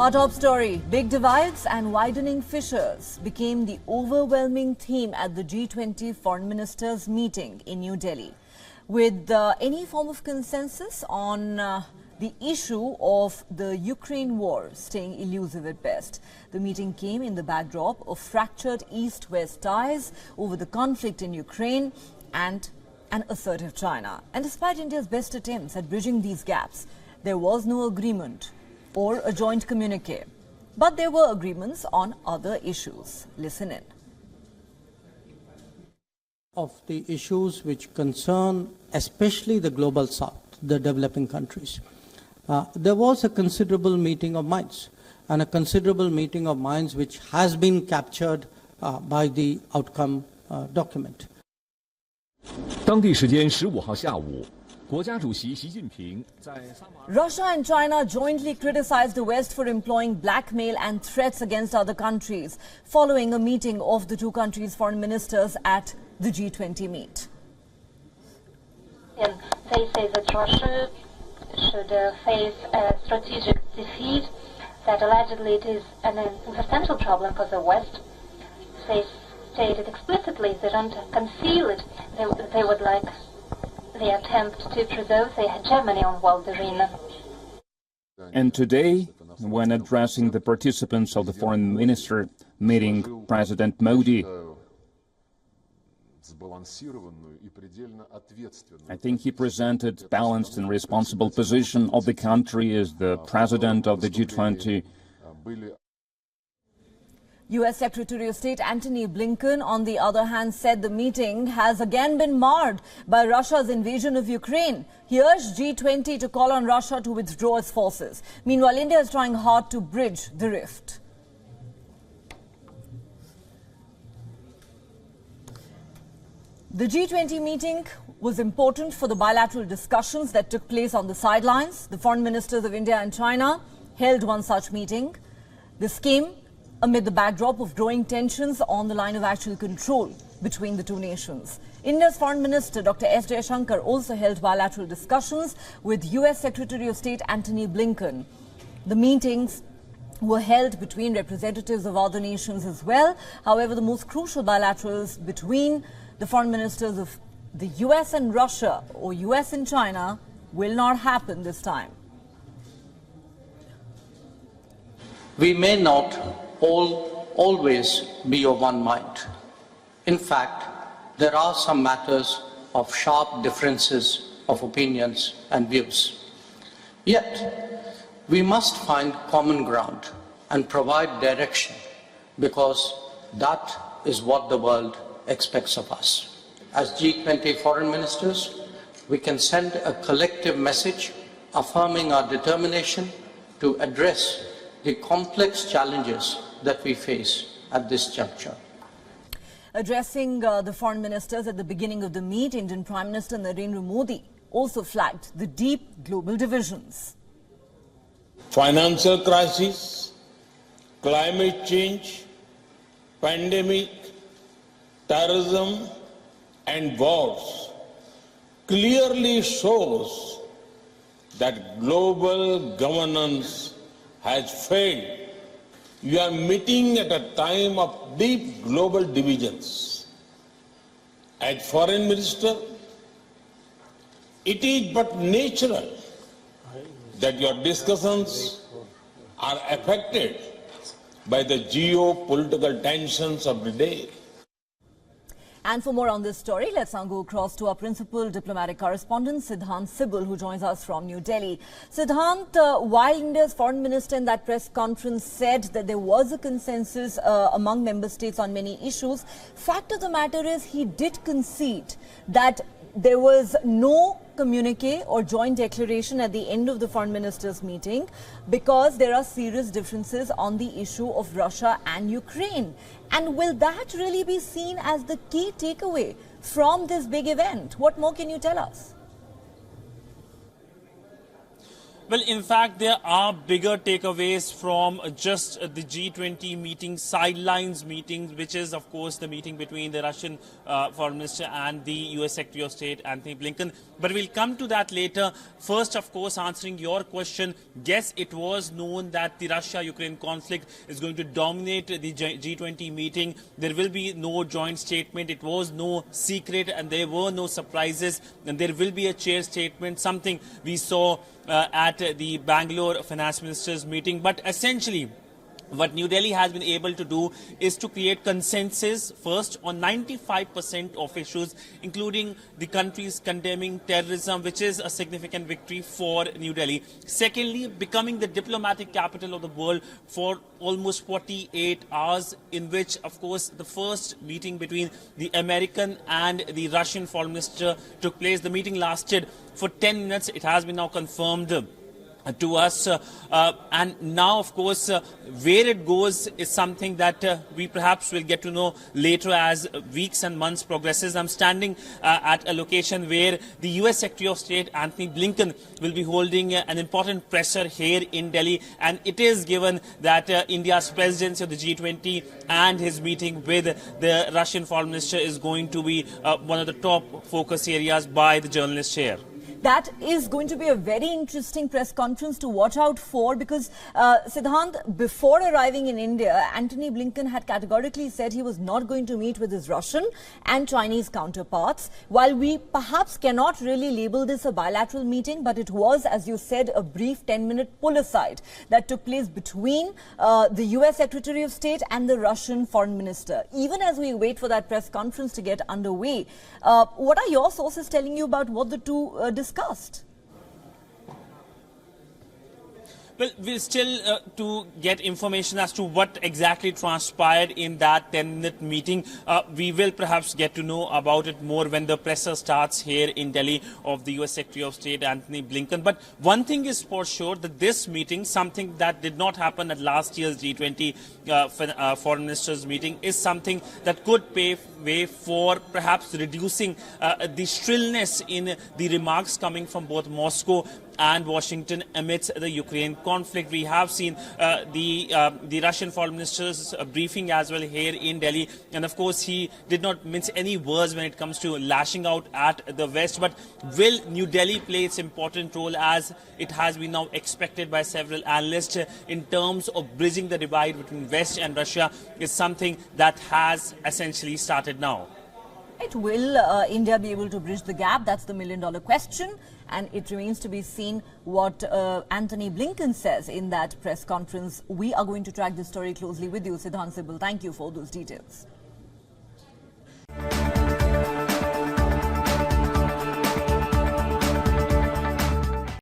Our top story, big divides and widening fissures became the overwhelming theme at the G20 Foreign Ministers Meeting in New Delhi. With any form of consensus on the issue of the Ukraine war staying elusive at best. The meeting came in the backdrop of fractured East-West ties over the conflict in Ukraine and an assertive China. And despite India's best attempts at bridging these gaps, there was no agreement or a joint communique. But there were agreements on other issues. Listen in. Of the issues which concern especially the global south, the developing countries, there was a considerable meeting of minds, and a considerable meeting of minds which has been captured by the outcome document. 当地时间15号下午，国家主席习近平在 Russia and China jointly criticized the West for employing blackmail and threats against other countries, following a meeting of the two countries' foreign ministers at the G20 meet. And they say that Russia should face a strategic defeat, that allegedly it is an existential problem for the West. They stated explicitly they don't conceal it. They would like the attempt to preserve their hegemony on world arena. And today, when addressing the participants of the foreign minister meeting, President Modi, I think he presented balanced and responsible position of the country as the president of the G20. U.S. Secretary of State Antony Blinken, on the other hand, said the meeting has again been marred by Russia's invasion of Ukraine. He urged G20 to call on Russia to withdraw its forces. Meanwhile, India is trying hard to bridge the rift. The G20 meeting was important for the bilateral discussions that took place on the sidelines. The foreign ministers of India and China held one such meeting. This came amid the backdrop of growing tensions on the line of actual control between the two nations. India's Foreign Minister Dr. S. Jaishankar also held bilateral discussions with U.S. Secretary of State Antony Blinken. The meetings were held between representatives of other nations as well. However, the most crucial bilaterals between the foreign ministers of the U.S. and Russia, or U.S. and China, will not happen this time. We may not always be of one mind. In fact, there are some matters of sharp differences of opinions and views. Yet, we must find common ground and provide direction, because that is what the world expects of us. As G20 foreign ministers, we can send a collective message affirming our determination to address the complex challenges that we face at this juncture. Addressing the foreign ministers at the beginning of the meet, Indian Prime Minister Narendra Modi also flagged the deep global divisions. Financial crisis, climate change, pandemic, terrorism and wars clearly shows that global governance has failed. You are meeting at a time of deep global divisions. As Foreign Minister, it is but natural that your discussions are affected by the geopolitical tensions of the day. And for more on this story, let's now go across to our principal diplomatic correspondent, Siddhant Sibal, who joins us from New Delhi. Siddhant, while India's foreign minister in that press conference said that there was a consensus among member states on many issues, fact of the matter is he did concede that there was no communique or joint declaration at the end of the foreign ministers meeting because there are serious differences on the issue of Russia and Ukraine. And will that really be seen as the key takeaway from this big event? What more can you tell us? Well, in fact, there are bigger takeaways from just the G20 meeting, sidelines meetings, which is, of course, the meeting between the Russian Foreign Minister and the US Secretary of State, Anthony Blinken. But we'll come to that later. First, of course, answering your question, yes, it was known that the Russia-Ukraine conflict is going to dominate the G20 meeting. There will be no joint statement. It was no secret, and there were no surprises. And there will be a chair statement, something we saw at the Bangalore Finance Ministers meeting. But essentially, what New Delhi has been able to do is to create consensus, first, on 95% of issues, including the countries condemning terrorism, which is a significant victory for New Delhi. Secondly, becoming the diplomatic capital of the world for almost 48 hours, in which, of course, the first meeting between the American and the Russian foreign minister took place. The meeting lasted for 10 minutes. It has been now confirmed to us, and now, of course, where it goes is something that we perhaps will get to know later as weeks and months progresses. I'm standing at a location where the US Secretary of State Anthony Blinken will be holding an important presser here in Delhi, and it is given that India's presidency of the G20 and his meeting with the Russian foreign minister is going to be one of the top focus areas by the journalists here. That is going to be a very interesting press conference to watch out for, because Siddhant, before arriving in India, Antony Blinken had categorically said he was not going to meet with his Russian and Chinese counterparts. While we perhaps cannot really label this a bilateral meeting, but it was, as you said, a brief 10-minute pull-aside that took place between the US Secretary of State and the Russian Foreign Minister. Even as we wait for that press conference to get underway, what are your sources telling you about what the two discussed? Well, we're still to get information as to what exactly transpired in that 10-minute meeting. We will perhaps get to know about it more when the presser starts here in Delhi of the US Secretary of State Anthony Blinken. But one thing is for sure, that this meeting, something that did not happen at last year's G20 Foreign Ministers meeting, is something that could pave way for perhaps reducing the shrillness in the remarks coming from both Moscow and Washington amidst the Ukraine conflict. We have seen the Russian foreign minister's briefing as well here in Delhi, and of course he did not mince any words when it comes to lashing out at the West. But will New Delhi play its important role, as it has been now expected by several analysts, in terms of bridging the divide between West and Russia, is something that has essentially started now. Will India be able to bridge the gap? That's the million-dollar question, and it remains to be seen what Anthony Blinken says in that press conference. We are going to track this story closely with you, Siddhant Sibal. Thank you for those details.